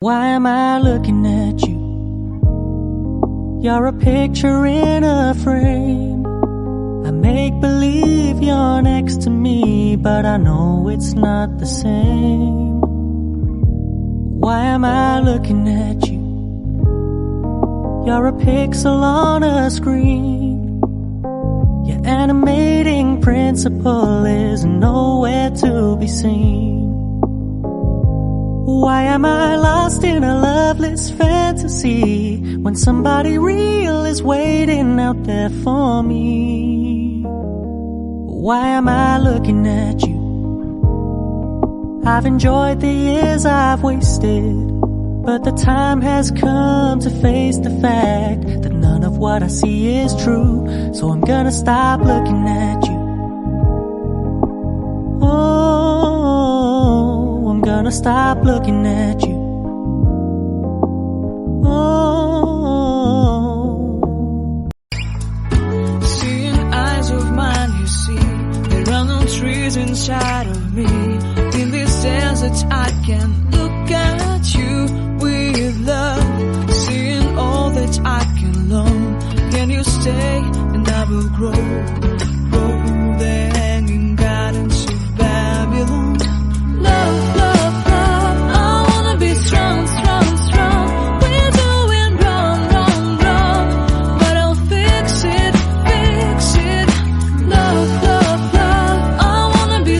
Why am I looking at you? You're a picture in a frame. I make believe you're next to me, but I know it's not the same. Why am I looking at you? You're a pixel on a screen. Your animating principle is nowhere to be seen. Why am I lost in a loveless fantasy when somebody real is waiting out there for me? Why am I looking at you? I've enjoyed the years I've wasted, but the time has come to face the fact that none of what I see is true. So I'm gonna stop looking at you. Oh, I'm gonna stop looking at you. Oh. Seeing eyes of mine, you see, there are no trees inside of me. In this desert I can look at you with love. Seeing all that I can learn. Can you stay and I will grow?